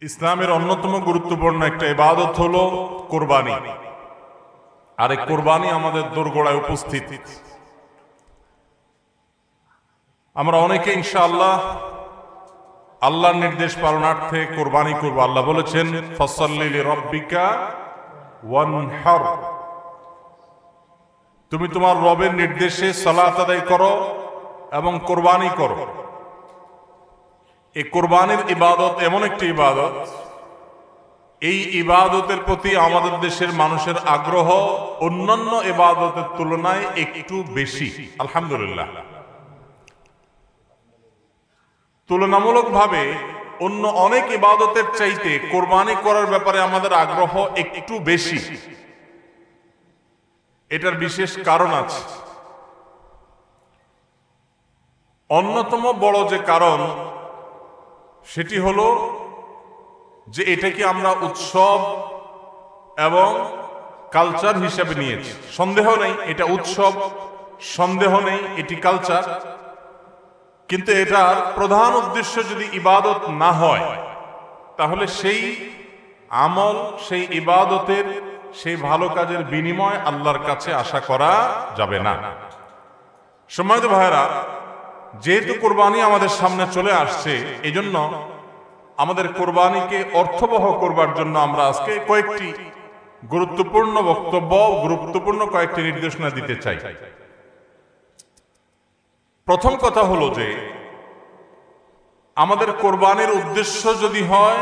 ইসলামের অন্যতম গুরুত্বপূর্ণ একটা ইবাদত হলো কোরবানি। আর এই কোরবানি আমাদের দোরগোড়ায় উপস্থিত। আমরা অনেকে ইনশাআল্লাহ আল্লাহর নির্দেশ পালনার্থে কোরবানি করব। আল্লাহ বলেছেন, ফাসাল্লি লিরাব্বিকা ওয়ানহার, তুমি তোমার রবের নির্দেশে সালাত আদায় করো এবং কোরবানি করো। এই কোরবানির ইবাদত এমন একটি ইবাদত, এই ইবাদতের প্রতি আমাদের দেশের মানুষের আগ্রহ অন্যান্য ইবাদতের তুলনায় একটু বেশি। আলহামদুলিল্লাহ, তুলনামূলকভাবে অন্য অনেক ইবাদতের চাইতে কোরবানি করার ব্যাপারে আমাদের আগ্রহ একটু বেশি। এটার বিশেষ কারণ আছে। অন্যতম বড় যে কারণ সেটি হলো যে এটাকে আমরা উৎসব এবং কালচার হিসেবে নিয়েছি। সন্দেহ নেই এটা উৎসব, সন্দেহ নেই এটি কালচার, কিন্তু এটার প্রধান উদ্দেশ্য যদি ইবাদত না হয় তাহলে সেই আমল, সেই ইবাদতের, সেই ভালো কাজের বিনিময় আল্লাহর কাছে আশা করা যাবে না। সম্মানিত ভাইরা, যেহেতু কোরবানি আমাদের সামনে চলে আসছে, এজন্য আমাদের কোরবানিকে অর্থবহ করবার জন্য আমরা আজকে কয়েকটি গুরুত্বপূর্ণ বক্তব্য, গুরুত্বপূর্ণ কয়েকটি নির্দেশনা দিতে চাই। প্রথম কথা হলো যে আমাদের কোরবানির উদ্দেশ্য যদি হয়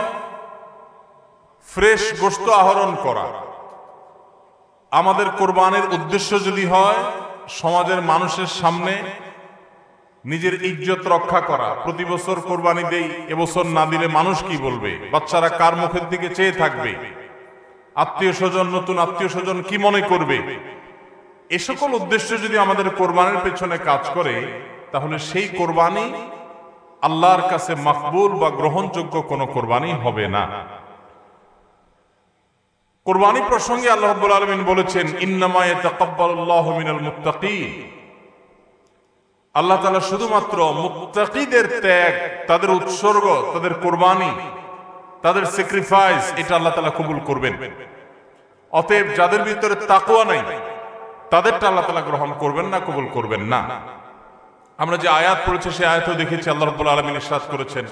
ফ্রেশ গোশত আহরণ করা, আমাদের কোরবানির উদ্দেশ্য যদি হয় সমাজের মানুষের সামনে নিজের ইজ্জত রক্ষা করা, প্রতি বছর কোরবানি দেই, এবছর না দিলে মানুষ কি বলবে, বাচ্চারা কার মুখের দিকে চেয়ে থাকবে, আত্মীয় স্বজন, নতুন আত্মীয় স্বজন কি মনে করবে, এ সকল উদ্দেশ্য যদি আমাদের কোরবানির পেছনে কাজ করে তাহলে সেই কোরবানি আল্লাহর কাছে মাকবুল বা গ্রহণযোগ্য কোনো কোরবানি হবে না। কোরবানি প্রসঙ্গে আল্লাহ রাব্বুল আলামিন বলেছেন, ইন্নামা ইয়াতাকাব্বালুল্লাহু মিনাল মুত্তাকিন। আল্লাহ তাআলা শুধুমাত্র মুত্তাকিদের ত্যাগ, তাদের উৎসর্গ, তাদের কোরবানি, তাদের স্যাক্রিফাইস, এটা আল্লাহ তাআলা কবুল করবেন। অতএব যাদের ভিতরে তাকওয়া নাই তাদেরটা আল্লাহ তাআলা গ্রহণ করবেন না, কবুল করবেন না। আমরা যে আয়াত পড়েছি সেই আয়াতেও দেখেছি আল্লাহ রাব্বুল আলামিন ইরশাদ করেছেন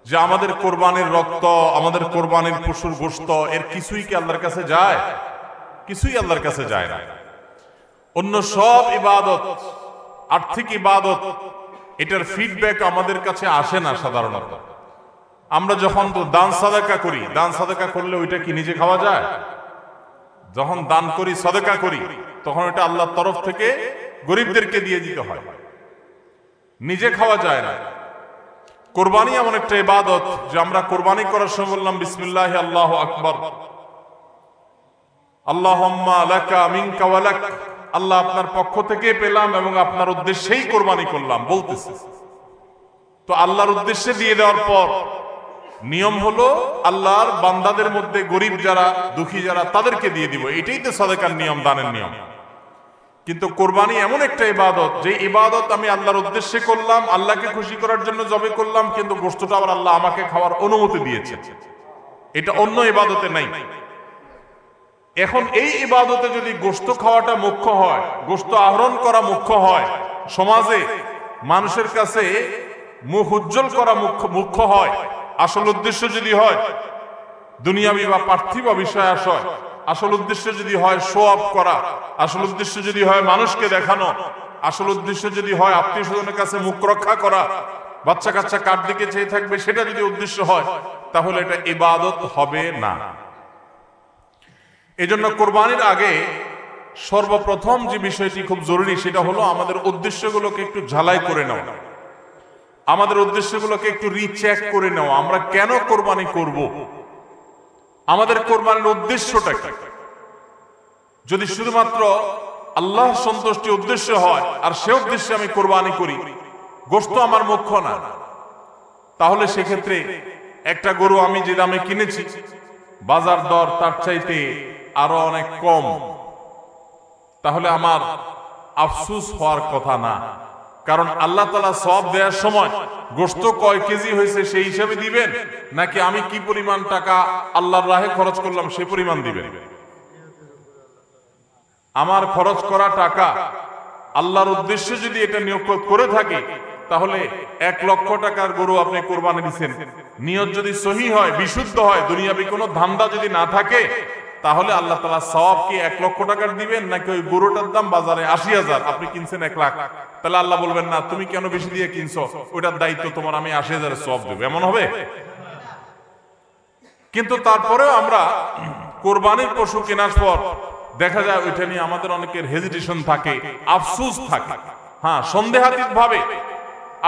যে আমাদের কোরবানির রক্ত, আমাদের কোরবানির পশুর গোশত, এর কিছুই কি আল্লাহর কাছে যায়? কিছুই আল্লাহর কাছে যায় না। অন্য সব ইবাদত, আর্থিক ইবাদত, এটার ফিডব্যাক আমাদের কাছে আসে না সাধারণত। আমরা যখন দান সাদাকা করি, দান সাদাকা করলে ওইটা কি নিজে খাওয়া যায়? যখন দান করি, সাদাকা করি, তখন এটা আল্লাহর তরফ থেকে গরিবদেরকে দিয়ে দিতে হয়, নিজে খাওয়া যায় না। কোরবানি এমন একটা ইবাদত যে আমরা কোরবানি করার সময় বললাম বিসমিল্লাহ আল্লাহু আকবার, আল্লাহুম্মা লাকা মিনকা ওয়া লাক, আল্লাহ আপনার পক্ষ থেকে পেলাম এবং আপনার উদ্দেশ্যেই কোরবানি করলাম বলতেছে। তো আল্লাহর উদ্দেশ্যে দিয়ে দেওয়ার পর নিয়ম হলো আল্লাহর বান্দাদের মধ্যে গরিব যারা, দুঃখী যারা, তাদেরকে দিয়ে দিব। এটাই তো সাদাকার নিয়ম, দানের নিয়ম। কিন্তু কোরবানি এমন একটা ইবাদত যে ইবাদত আমি আল্লাহর উদ্দেশ্যে করলাম, আল্লাহকে খুশি করার জন্য জবে করলাম, কিন্তু গোশতটা আবার আল্লাহ আমাকে খাওয়ার অনুমতি দিয়েছে। এটা অন্য ইবাদতে নাই। এখন এই ইবাদতে যদি গোশত খাওয়াটা মুখ্য হয়, গোশত আহরণ করা মুখ্য হয়, সমাজে মানুষের কাছে মুখ উজ্জ্বল করা মুখ্য হয়, আসল উদ্দেশ্য যদি হয় দুনিয়াবি বা পার্থিব বিষয় আসয়, আসল উদ্দেশ্য যদি হয় শো অফ করা, আসল উদ্দেশ্য যদি হয় মানুষকে দেখানো, আসল উদ্দেশ্য যদি হয় আত্মীয় স্বজনের কাছে মুখ রক্ষা করা, বাচ্চা কাচ্চা কার দিকে চেয়ে থাকবে, সেটা যদি উদ্দেশ্য হয় তাহলে এটা ইবাদত হবে না। এজন্য কোরবানির আগে সর্বপ্রথম যে বিষয়টি খুব জরুরি সেটা হলো আমাদের উদ্দেশ্যগুলোকে একটু ঝালাই করে নেওয়া, আমাদের উদ্দেশ্যগুলোকে একটু রিচেক করে নেওয়া। আমরা কেন কোরবানি করব, আমাদের কোরবানির উদ্দেশ্যটা কি? যদি শুধুমাত্র আল্লাহ সন্তুষ্টি উদ্দেশ্য হয় আর সে উদ্দেশ্যে আমি কোরবানি করি, গোশত আমার মুখ্য না, তাহলে সেক্ষেত্রে একটা গরু আমি যে দামে কিনেছি বাজার দর তার চাইতে আরো অনেক কম, তাহলে আমার আফসোস হওয়ার কথা না। কারণ আল্লাহ তাআলা সওয়াব দেওয়ার সময় গোশত কয় কেজি হয়েছে সেই হিসাবে দিবেন, নাকি আমি কি পরিমাণ টাকা আল্লাহর রাহে খরচ করলাম সে পরিমাণ দিবেন? আমার খরচ করা টাকা আল্লাহর উদ্দেশ্যে যদি এটা নিয়োগ করে থাকে, তাহলে 1 লক্ষ টাকার গরু আপনি কোরবানি দিচ্ছেন, নিয়ত যদি সহি হয়, বিশুদ্ধ হয়, দুনিয়াবি কোনো ধান্দা যদি না থাকে, তাহলে আল্লাহ তাআলা সওয়াব কি 1 লক্ষ টাকার দিবেন, নাকি ওই গরুটার দাম বাজারে 80,000, আপনি কিনছেন 1 লাখ, তাহলে আল্লাহ বলবেন না তুমি কেন বেশি দিয়ে কিনছো, ওটার দায়িত্ব তোমার, আমি 80,000 সওয়াব দেব, এমন হবে? কিন্তু তারপরেও আমরা কোরবানির পশু কেনার পর দেখা যায় ওইটা নিয়ে আমাদের অনেকের হেজিটেশন থাকে, আফসোস থাকে। হ্যাঁ, সন্দেহাতীত ভাবে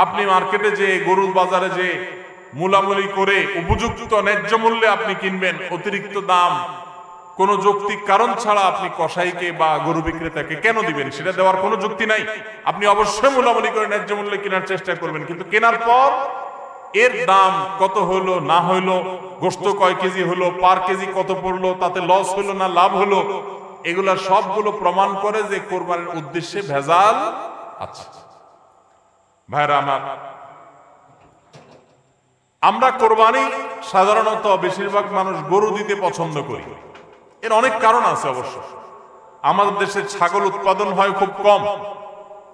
আপনি মার্কেটে যে গরুর বাজারে যে মূলামূলি করে উপযুক্ত ন্যায্য মূল্যে আপনি কিনবেন, অতিরিক্ত দাম কোন যৌক্তিক কারণ ছাড়া আপনি কসাইকে বা গরু বিক্রেতাকে কেন দিবেন? সেটা দেওয়ার কোনো যুক্তি নাই। আপনি অবশ্যই মূলামূলি করে ন্যায্য মূল্যে কেনার চেষ্টা করবেন, কিন্তু কেনার পর এর দাম কত হলো না হলো, গোশত কয় কেজি হলো, পার কেজি কত পড়লো, তাতে লস হলো না লাভ হলো, এগুলা সবগুলো প্রমাণ করে যে কোরবানির উদ্দেশ্যে ভেজাল আছে। ভাইরা আমার, আমরা কোরবানি সাধারণত বেশিরভাগ মানুষ গরু দিতে পছন্দ করি। এর অনেক কারণ আছে অবশ্য। আমাদের দেশে ছাগল উৎপাদন হয় খুব কম,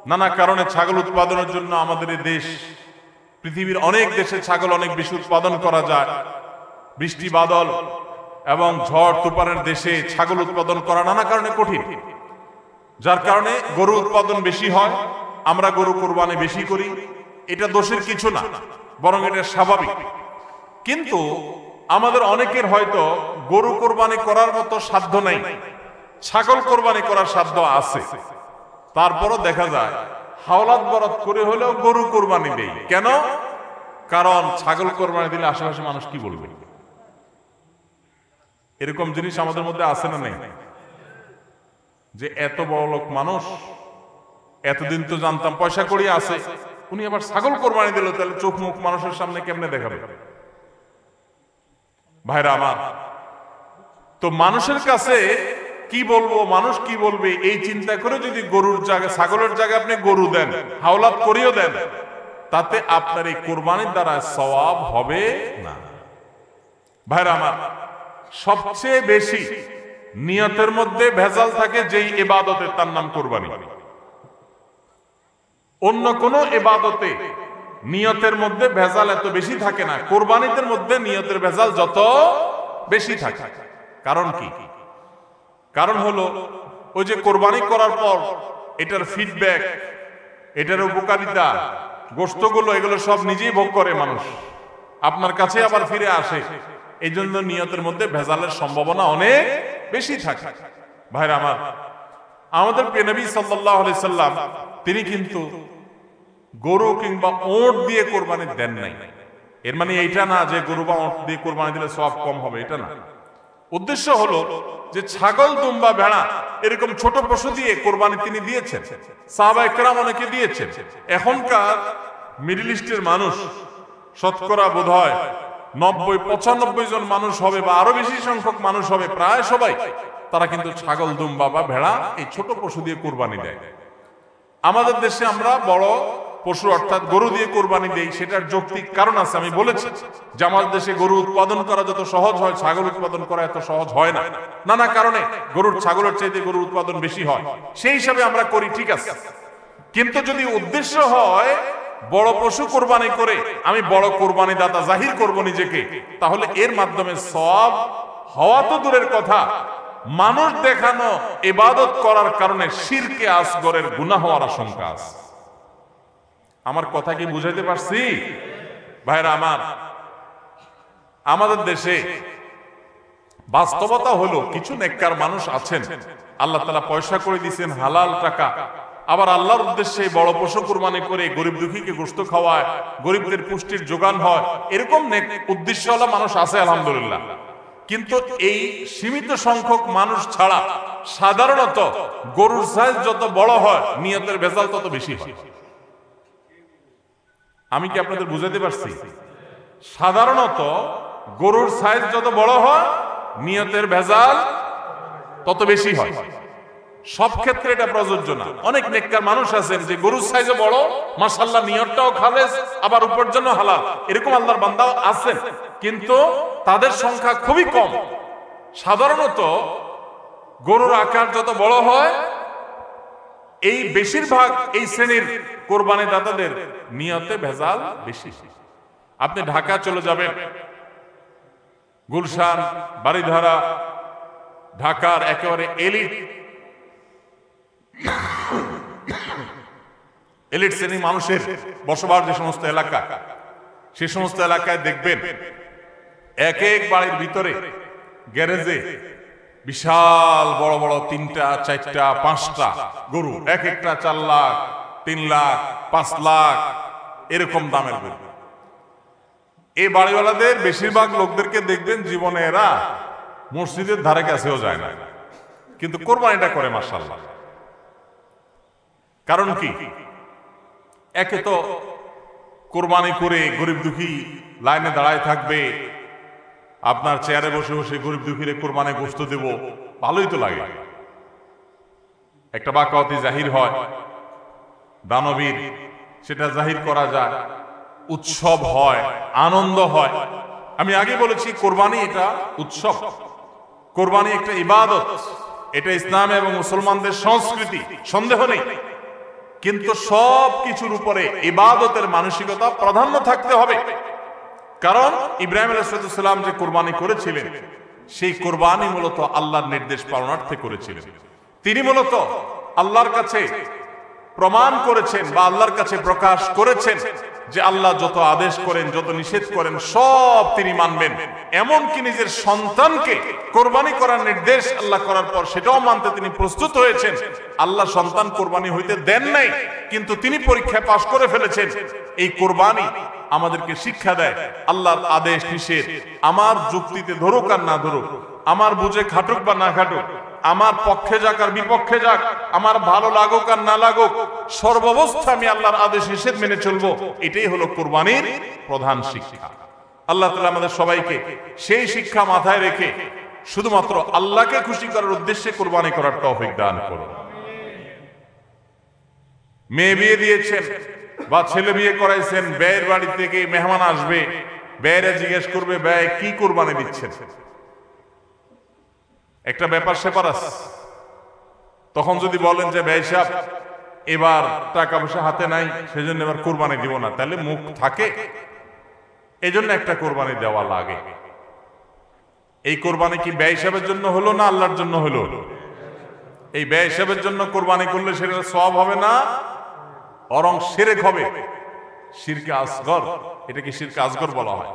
নানা কারণে ছাগল উৎপাদনের জন্য আমাদের এই দেশ, পৃথিবীর অনেক দেশে ছাগল অনেক বেশি উৎপাদন করা যায়। বৃষ্টি বাদল এবং ঝড় তুফানের দেশে ছাগল উৎপাদন করা নানা কারণে কঠিন, যার কারণে গরু উৎপাদন বেশি হয়, আমরা গরু কোরবানি বেশি করি। এটা দোষের কিছু না, বরং এটা স্বাভাবিক। কিন্তু আমাদের অনেকের হয়তো গরু কোরবানি করার মতো সাধ্য নাই, ছাগল কোরবানি করার সাধ্য আছে। তারপরও দেখা যায় হাওলাত বরাত করে হলেও গরু কোরবানি দেই। কেন? কারণ ছাগল কোরবানি দিলে আশেপাশে মানুষ কি বলবে? এরকম জিনিস আমাদের মধ্যে আছে না নেই? যে এত বড় লোক মানুষ, এতদিন তো জানতাম পয়সা কড়ি আছে, উনি আবার ছাগল কোরবানি দিল, তাহলে চোখ মুখ মানুষের সামনে কেমনে দেখাবে? ভাইরা আমার, তো মানুষের কাছে কি বলবো, মানুষ কি বলবে, এই চিন্তা করে যদি গরুর জায়গায় ছাগলের জায়গায় আপনি গরু দেন, হাওলাত করিও দেন, তাতে আপনার এই কোরবানির দ্বারা সওয়াব হবে না। ভাইরা আমার, সবচেয়ে বেশি নিয়তের মধ্যে ভেজাল থাকে যেই ইবাদতের, তার নাম কোরবানি। অন্য কোন ইবাদতে নিয়তের মধ্যে ভেজাল এত বেশি থাকে না, কোরবানিদের মধ্যে নিয়তের ভেজাল যত বেশি থাকে। কারণ কি? কারণ হলো ওই যে কোরবানি করার পর এটার ফিডব্যাক, এটার উপকারিতা, গোশতগুলো, এগুলো সব নিজেই ভোগ করে মানুষ, আপনার কাছে আবার ফিরে আসে। এই জন্য নিয়তের মধ্যে ভেজালের সম্ভাবনা অনেক বেশি থাকে। ভাইরা আমার, আমাদের প্রিয় নবী সাল্লাল্লাহু আলাইহি সাল্লাম তিনি কিন্তু গরু কিংবা ওট দিয়ে কোরবানি দেন নাই। এর মানে এইটা না যে গরু বা ওট দিয়ে কোরবানি দিলে সওয়াব কম হবে, এটা না। উদ্দেশ্য হলো যে ছাগল, দুম্বা, ভেড়া এরকম ছোট পশু দিয়ে কোরবানি তিনি দিয়েছেন, সাহাবায়ে কেরাম অনেকে দিয়েছেন। এখনকার মিডল ইস্টের মানুষ শতকরা বোধহয় 90-95 জন মানুষ হবে, বা আরো বেশি সংখ্যক মানুষ হবে, প্রায় সবাই, তারা কিন্তু ছাগল, দুম্বা বা ভেড়া এই ছোট পশু দিয়ে কোরবানি দেয়। আমাদের দেশে আমরা বড় পশু অর্থাৎ গরু দিয়ে কোরবানি দেই, সেটার যৌক্তিক কারণ আছে। আমি বলেছি যে আমাদের দেশে গরু উৎপাদন করা যত সহজ হয়, ছাগল উৎপাদন করা এত সহজ হয় না। নানা কারণে গরুর, ছাগলের চাইতে গরুর উৎপাদন বেশি হয়, সেই হিসাবে আমরা করি, ঠিক আছে। কিন্তু যদি উদ্দেশ্য হয় বড় পশু কোরবানি করে আমি বড় কোরবানি দাতা জাহির করব নিজেকে, তাহলে এর মাধ্যমে সওয়াব হওয়া তো দূরের কথা, মানুষ দেখানো ইবাদত করার কারণে শিরকে আসগরের গুনাহ হওয়ার আশঙ্কা আছে। আমার কথা কি বুঝাইতে পারছি? ভাইরা আমার, আমাদের দেশে বাস্তবতা হলো কিছু নেককার মানুষ আছেন, আল্লাহ তাআলা পয়সা করে দিয়েছেন, হালাল টাকা, আবার আল্লাহর উদ্দেশ্যে বড় পশু কুরবানি করে গরিব দুঃখীকে গোশত খাওয়ায়, গরিবদের পুষ্টির যোগান হয়, এরকম নেক উদ্দেশ্যওয়ালা মানুষ আছে আলহামদুলিল্লাহ। কিন্তু এই সীমিত সংখ্যক মানুষ ছাড়া সাধারণত গরুর সাইজ যত বড় হয় নিয়তের ভেজাল তত বেশি হয়। আমি কি আপনাদের বুঝাতে পারছি? সাধারণত গরুর সাইজ যত বড় হয় নিয়তের ভেজাল তত বেশি হয়। সব ক্ষেত্রে এটা প্রযোজ্য না। অনেক নেককার মানুষ আছেন যে গরুর সাইজে বড়, মাশাআল্লাহ নিয়তটাও খালেস, আবার উপার্জন হালাল, এরকম আল্লাহর বান্দা আছেন, কিন্তু তাদের সংখ্যা খুবই কম। সাধারণত গরুর আকার যত বড় হয়, এই বেশিরভাগ এই শ্রেণীর কোরবানি দাতাদের নিয়তে ভেজাল বেশি। আপনি ঢাকা চলে যাবেন, গুলশান, বাড়িধারা, ঢাকার একেবারে এলিট শ্রেণীর মানুষের বসবাস যে সমস্ত এলাকা, সে সমস্ত এলাকায় দেখবেন এক এক বাড়ির ভিতরে গ্যারেজে বিশাল বড় বড় 3টা 4টা 5টা গরু, এক একটা 4 লাখ 3 লাখ 5 লাখ এরকম দামের গরু। এই বাড়িওয়ালাদের বেশিরভাগ লোকদেরকে দেখবেন জীবনে এরা মসজিদের ধারে কাছেও যায় না, কিন্তু কোরবানিটা করে মাশাআল্লাহ। কারণ কি? একে তো কোরবানি করে গরিব দুঃখী লাইনে দাঁড়ায় থাকবে, আপনার চেয়ারে বসে বসে গরিব দুঃখীরে কোরবানি গোশত দেব, ভালোই তো লাগে। একটা বাকাওয়াতি জাহির হয়, দানবীর সেটা জাহির করা যায়, উৎসব হয়, আনন্দ হয়। আমি আগে বলেছি কোরবানি এটা উৎসব, কোরবানি একটা ইবাদত, এটা ইসলাম এবং মুসলমানদের সংস্কৃতি, সন্দেহ নেই। কিন্তু সব কিছুর উপরে ইবাদতের মানসিকতা প্রাধান্য থাকতে হবে। কারণ ইব্রাহিম আলাইহিস সালাম যে কোরবানি করেছিলেন, সেই কোরবানি মূলত আল্লাহর নির্দেশ পালনার্থে করেছিলেন। তিনি মূলত আল্লাহর কাছে প্রমাণ করেছেন বা আল্লাহর কাছে প্রকাশ করেছেন যে আল্লাহ যত আদেশ করেন, যত নিষেধ করেন, সব তিনি মানবেন। এমনকি নিজের সন্তানকে কোরবানি করার নির্দেশ আল্লাহ করার পর সেটাও মানতে তিনি প্রস্তুত হয়েছেন। আল্লাহ সন্তান কোরবানি হইতে দেন নাই, কিন্তু তিনি পরীক্ষায় পাশ করে ফেলেছেন। এই কোরবানি আমাদেরকে শিক্ষা দেয় আল্লাহর আদেশ নিষেধ আমার যুক্তিতে ধরুক আর না ধরুক, আমার বুঝে খাটুক বা না খাটুক, আমার পক্ষে যাক আর বিপক্ষে যাক, আমার ভালো লাগুক আর না লাগুক, সর্বাবস্থা আমি আল্লাহর আদেশ নিষেধ মেনে চলবো। এটাই হলো কোরবানির প্রধান শিক্ষা। আল্লাহ তাআলা আমাদের সবাইকে সেই শিক্ষা মাথায় রেখে শুধুমাত্র আল্লাহকে খুশি করার উদ্দেশ্যে কোরবানি করার তৌফিক দান করুন। মেয়ে বিয়ে দিয়েছেন বা ছেলে বিয়ে করাইছেন, ব্যয়ের বাড়ি থেকে মেহমান আসবে, ব্যয়েরা জিজ্ঞেস করবে ব্যয় কি কোরবানি দিচ্ছেন। একটা ব্যাপার সেপার আছে। তখন যদি বলেন যে ব্যয় সাহেব এবার টাকা পয়সা হাতে নাই, সেজন্য এবার কোরবানি দিব না, তাহলে মুখ থাকে। এই জন্য একটা কোরবানি দেওয়া লাগে। এই কোরবানি কি ব্যয় সাহেবের জন্য হলো না আল্লাহর জন্য হলো? এই ব্যয় সাহেবের জন্য কোরবানি করলে সেটা সওয়াব হবে না, বরং শিরক হবে, শিরকে আসগর। এটাকে শিরকে আসগর বলা হয়।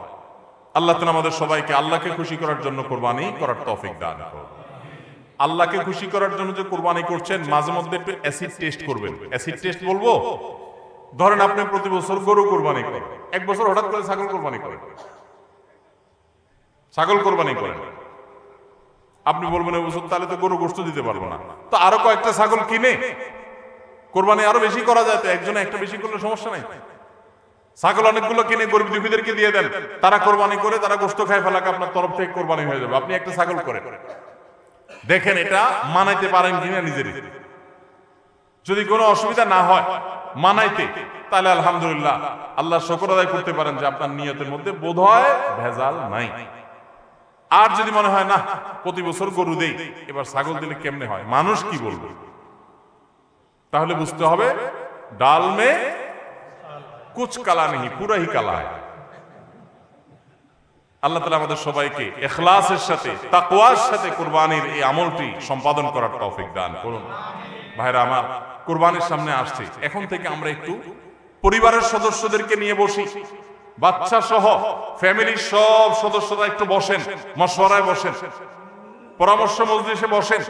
আল্লাহ তাআলা আমাদের সবাইকে আল্লাহকে খুশি করার জন্য কোরবানি করার তৌফিক দান করুন। আল্লাহকে খুশি করার জন্য যে কোরবানি করছেন, মাঝে মধ্যে একটু অ্যাসিড টেস্ট করবেন। অ্যাসিড টেস্ট বলবো, ধরেন আপনি প্রতি বছর গরু কোরবানি করেন, এক বছর হঠাৎ করে ছাগল কোরবানি করেন, ছাগল কোরবানি করেন, আপনি বলবেন এই বছর তাহলে তো গরু গোশত দিতে পারবো না, তো আরো কয়েকটা ছাগল কিনে কোরবানি আরো বেশি করা যায়। তো একজনে একটা বেশি করলে সমস্যা নাই, ছাগল অনেকগুলো কিনে গরিব দুঃখীদেরকে দিয়ে দেন, তারা কোরবানি করে তারা গোশত খায় ফেলাক, আপনার তরফ থেকে কোরবানি হয়ে যাবে। আপনি একটা ছাগল করেন, দেখেন এটা মানাইতে পারেন কিনা নিজেরই। যদি কোনো অসুবিধা না হয় মানাইতে, তাহলে আলহামদুলিল্লাহ আল্লাহ শুকর আদায় করতে পারেন যে আপনার নিয়তের মধ্যে বোধহয় ভেজাল নাই। আর যদি মনে হয় না প্রতি বছর গরু দেই, এবার ছাগল দিলে কেমনে হয়, মানুষ কি বলবে, তাহলে বুঝতে হবে ডাল মে কুছ কালা নেই, পুরা হি কালা হয়। আল্লাহ তাআলা আমাদের সবাইকে ইখলাসের সাথে তাকওয়ার সাথে কুরবানির এই আমলটি সম্পাদন করার তৌফিক দান করুন। ভাইরা আমার, কুরবানির সামনে আসছে, এখন থেকে আমরা একটু পরিবারের সদস্যদেরকে নিয়ে বসি, বাচ্চা সহ ফ্যামিলির সব সদস্যরা একটু বসেন, মশওয়ারায় বসেন, পরামর্শ মজলিসে বসেন,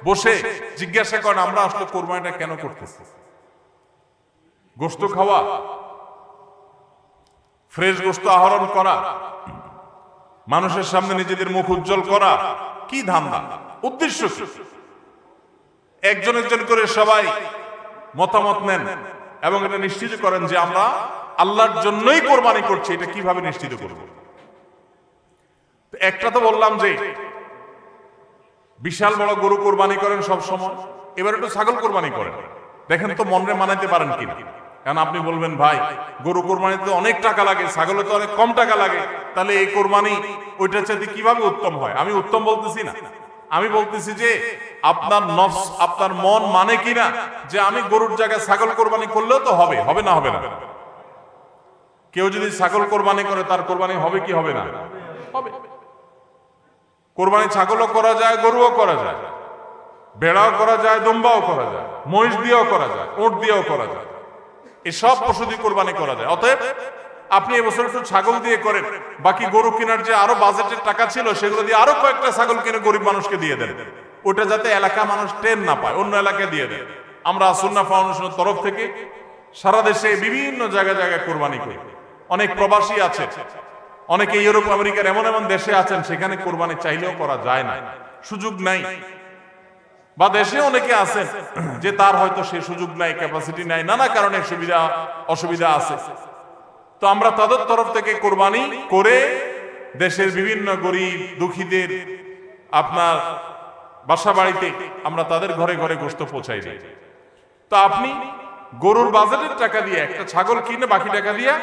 বসে জিজ্ঞাসা করেন আমরা আসলে কোরবানিটা কেন করতেছি। গোশত খাওয়া, ফ্রেশ গোশত আহরণ করা, মানুষের সামনে নিজেদের মুখ উজ্জ্বল করা, কি ধান্দা, উদ্দেশ্য কি? একজন একজন করে সবাই মতামত নেন এবং এটা নিশ্চিত করেন যে আমরা আল্লাহর জন্যই কোরবানি করছি। এটা কিভাবে নিশ্চিত করব? একটা তো বললাম যে বিশাল বড় গরু কোরবানি করেন সব সময়, এবার একটু ছাগল কোরবানি করেন, দেখেন তো মনে মানাইতে পারেন কিনা। কারণ আপনি বলবেন ভাই গরু কোরবানিতে অনেক টাকা লাগে, ছাগলে তো অনেক কম টাকা লাগে, তাহলে এই কোরবানি ওইটার চাইতে কিভাবে উত্তম হয়? আমি উত্তম বলতেছি না, আমি বলতেছি যে আপনার নফস, আপনার মন মানে কিনা যে আমি গরুর জায়গায় ছাগল কোরবানি করলেও তো হবে, হবে না হবে না? কেউ যদি ছাগল কোরবানি করে তার কোরবানি হবে কি হবে না? হবে। কোরবানি ছাগলও করা যায়, গরুও করা যায়, ভেড়াও করা যায়, দুম্বাও করা যায়, মহিষ দিয়েও করা যায়, উট দিয়েও করা যায়, এসব পশু দিয়ে কোরবানি করা যায়। অতএব আপনি এবছর একটু ছাগল দিয়ে করেন, বাকি গরু কেনার যে আরো বাজেটের টাকা ছিল সেগুলো দিয়ে আরো কয়েকটা ছাগল কিনে গরিব মানুষকে দিয়ে দেন, ওটা যাতে এলাকা মানুষ টেন না পায়, অন্য এলাকায় দিয়ে দেন। আমরা সুন্নাহ ফাউন্ডেশনের তরফ থেকে সারা দেশে বিভিন্ন জায়গায় জায়গায় কোরবানি করি। অনেক প্রবাসী আছে, অনেকে ইউরোপ আমেরিকার এমন এমন দেশে আছেন সেখানে কোরবানি চাইলেও করা যায় না, সুযোগ নাই, বা দেশে অনেকে আছেন যে তার হয়তো সে সুযোগ নাই, ক্যাপাসিটি নাই, নানা কারণে সুবিধা অসুবিধা আছে। তো আমরা তাদের তরফ থেকে কোরবানি করে দেশের বিভিন্ন গরিব দুঃখীদের আপনার বাসা বাড়িতে আমরা তাদের ঘরে ঘরে গোশত পৌঁছাই দিই। তো আপনি গরুর বাজেটের টাকা দিয়ে একটা ছাগল কিনে বাকি টাকা দিয়ে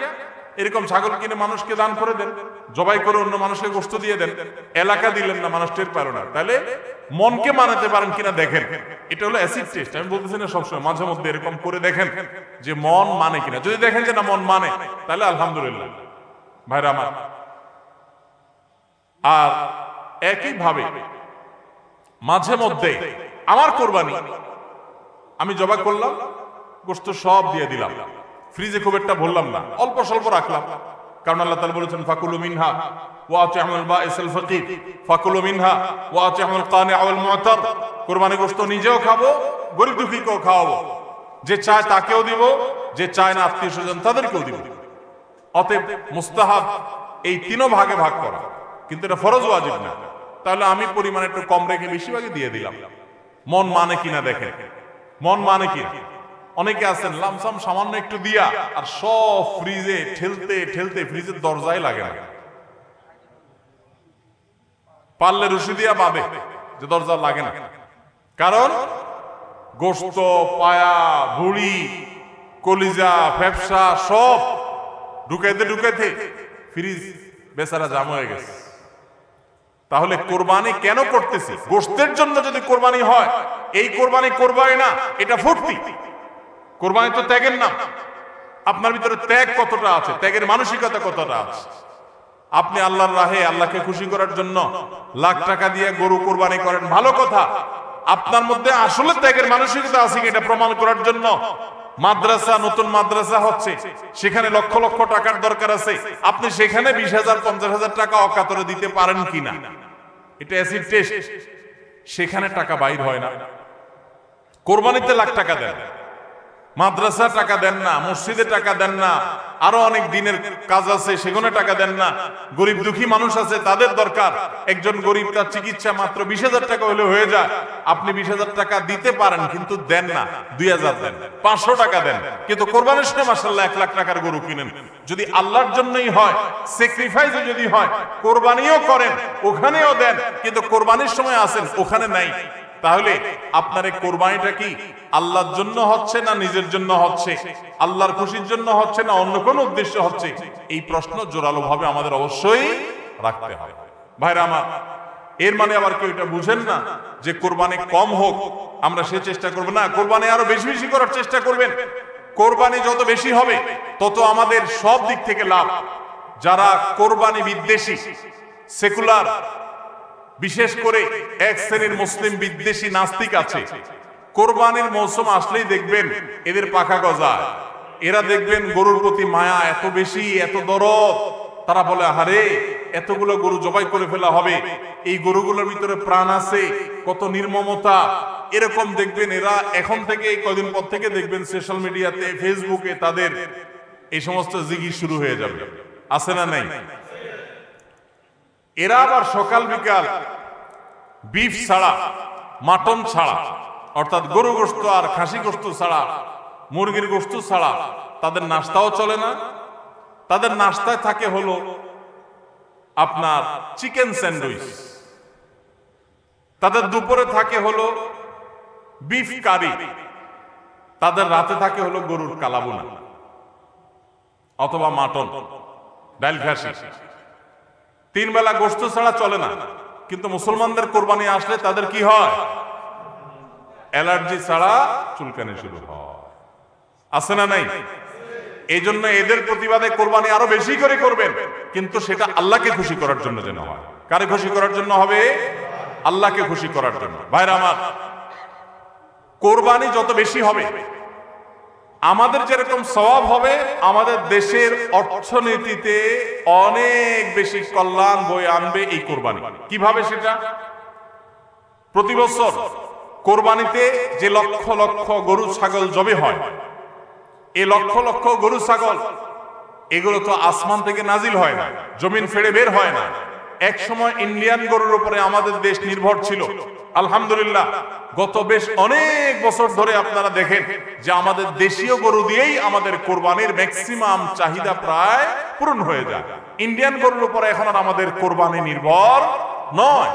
এরকম ছাগল কিনে মানুষকে দান করে দেন, জবাই করে অন্য মানুষকে গোশত দিয়ে দেন, এলাকা দিলেন না, মানুষ টের পারো না, তাহলে মনকে মানাতে পারেন কিনা দেখেন। এটা হলো অ্যাসিড টেস্ট, আমি বলতেছি না সবসময়, মাঝে মধ্যে এরকম করে দেখেন যে মন মানে কিনা। যদি দেখেন যে না মন মানে, তাহলে আলহামদুলিল্লাহ ভাইরা আমার। আর একইভাবে মাঝে মধ্যে আমার কোরবানি আমি জবাই করলাম, গোশত সব দিয়ে দিলাম, ফ্রিজে খুব একটা ভরলাম না, অল্প স্বল্প রাখলাম, কারণ আল্লাহ তাআলা বলেছেন ফাকুলু মিনহা ওয়া আতিমুল বাঈসাল ফাকির ফাকুলু মিনহা ওয়া আতিমুল কানিআ ওয়াল মু'তার। কুরবানি গোশত নিজেও খাবো, গরিব দুঃখীকেও খাওয়াবো, যে চায় তাকেও দিব, যে চায় না আত্মীয় স্বজন তাদেরকেও দিব। অতএব মুস্তাহাব এই তিনও ভাগে ভাগ করা, কিন্তু এটা ফরজ ওয়াজিব না। তাহলে আমি পরিমাণ একটু কম রেখে বেশিরভাগই দিয়ে দিলাম। মন মানে কিনা দেখেন, মন মানে কি। অনেকে আছেন লামসাম সামান্য একটু দিয়া আর সব ফ্রিজে ঠেলতে ঠেলতে ফ্রিজের দরজায় লাগে না, পারলে রশি দিয়া বাঁধে যে দরজা লাগে না, কারণ গোশত পায়া ভুড়ি কলিজা ফেফসা সব ঢুকাইতে ঢুকাইতে ফ্রিজ বেচারা জাম হয়ে গেছে। তাহলে কোরবানি কেন করতেছি? গোশতের জন্য যদি কোরবানি হয়, এই কোরবানি করবাই না, এটা ফুর্তি। কোরবানি তো ত্যাগের নাম। আপনার ভিতরে ত্যাগ কতটা আছে, ত্যাগের মানসিকতা কতটা আছে? আপনি আল্লাহর রাহে আল্লাহকে খুশি করার জন্য লাখ টাকা দিয়ে গরু কোরবানি করেন, ভালো কথা। আপনার মধ্যে আসলে ত্যাগের মানসিকতা আছে কি এটা প্রমাণ করার জন্য মাদ্রাসা, নতুন মাদ্রাসা হচ্ছে, সেখানে লক্ষ লক্ষ টাকার দরকার আছে, আপনি সেখানে 20,000 50,000 টাকা অকাতরে দিতে পারেন কিনা, এটা অ্যাসিড টেস্ট। সেখানে টাকা বাইর হয় না। কোরবানিতে লাখ টাকা দেন, মাদ্রাসা টাকা দেন না, মসজিদে টাকা দেন না, আরো অনেক দিনের কাজ আছে সেখানে টাকা দেন না। গরিব দুঃখী মানুষ আছে, তাদের দরকার। একজন গরিব তার চিকিৎসা মাত্র 20,000 টাকা হলে হয়ে যায়, আপনি 20,000 টাকা দিতে পারেন কিন্তু দেন না, 2,000 দেন, 500 টাকা দেন, কিন্তু কোরবানির সময় মাশাআল্লাহ 1 লাখ টাকার গরু কিনেন। যদি আল্লাহর জন্যই হয়, স্যাক্রিফাইসও যদি হয়, কোরবানিও করেন, ওখানেও দেন, কিন্তু কোরবানির সময় আসেন ওখানে নাই, তাহলে আপনার এই কোরবানিটা কি আল্লাহর জন্য হচ্ছে না নিজের জন্য হচ্ছে, আল্লাহর খুশির জন্য হচ্ছে না অন্য কোনো উদ্দেশ্য হচ্ছে? এই প্রশ্ন জোরালো ভাবে আমাদের অবশ্যই রাখতে হবে। ভাইরা আমার, এর মানে আবার কেউ এটা বুঝেন না যে কোরবানি কম হোক আমরা সে চেষ্টা করব না, কোরবানি আরো বেশি বেশি করার চেষ্টা করবেন। কোরবানি যত বেশি হবে তত আমাদের সব দিক থেকে লাভ। যারা কোরবানি বিদ্বেষী, সেকুলার, বিশেষ করে এক শ্রেণীর মুসলিম বিদ্বেষী নাস্তিক আছে, কোরবানির মৌসুম আসলেই দেখবেন এদের পাখা গজায়। এরা দেখবেন গরুর প্রতি মায়া এত বেশি, এত দরদ, তারা বলে আহারে এতগুলো গরু জবাই করে ফেলা হবে, এই গরুগুলোর ভিতরে প্রাণ আছে, কত নির্মমতা। এরকম দেখবেন এরা এখন থেকে কয়দিন পর থেকে দেখবেন সোশ্যাল মিডিয়াতে, ফেসবুকে তাদের এই সমস্ত জিগির শুরু হয়ে যাবে, আছে না নাই? এরা আবার সকাল বিকাল বিফ ছাড়া, মাটন ছাড়া, অর্থাৎ গরু গোশত আর খাসি গোশত ছাড়া, মুরগির গোশত ছাড়া তাদের নাস্তাও চলে না। তাদের নাস্তায় থাকে হলো আপনার চিকেন স্যান্ডউইচ, তাদের দুপুরে থাকে হলো বিফ কারি, তাদের রাতে থাকে হলো গরুর কালাবুনা অথবা মাটন, ডাল ঘাসি। 3 বেলা গোশত ছাড়া চলে না। কিন্তু মুসলমানদের কোরবানি আসলে তাদের কি হয়? অ্যালার্জি ছাড়া চুলকানি শুরু হয়। আছে না নাই? এই জন্য এদের প্রতিবাদে কোরবানি আরো বেশি করে করবেন, কিন্তু সেটা আল্লাহকে খুশি করার জন্য যেন হয়। কারে খুশি করার জন্য হবে? আল্লাহকে খুশি করার জন্য। ভাইরা আমার, কোরবানি যত বেশি হবে আমাদের যেরকম সওয়াব হবে, আমাদের দেশের অর্থনীতিতে অনেক বেশি কল্যাণ বয়ে আনবে এই কোরবানি। কিভাবে সেটা? প্রতি বছর কোরবানিতে যে লক্ষ লক্ষ গরু ছাগল জবে হয়, এই লক্ষ লক্ষ গরু ছাগল এগুলো তো আসমান থেকে নাজিল হয় না, জমিন ফেড়ে বের হয় না। এক সময় ইন্ডিয়ান গরুর উপরে আমাদের দেশ নির্ভর ছিল। আলহামদুলিল্লাহ গত বেশ অনেক বছর ধরে আপনারা দেখেন যে আমাদের দেশীয় গরু দিয়েই আমাদের কোরবানির ম্যাক্সিমাম চাহিদা প্রায় পূরণ হয়ে যায়। ইন্ডিয়ান গরুর উপরে এখন আর আমাদের কোরবানি নির্ভর নয়।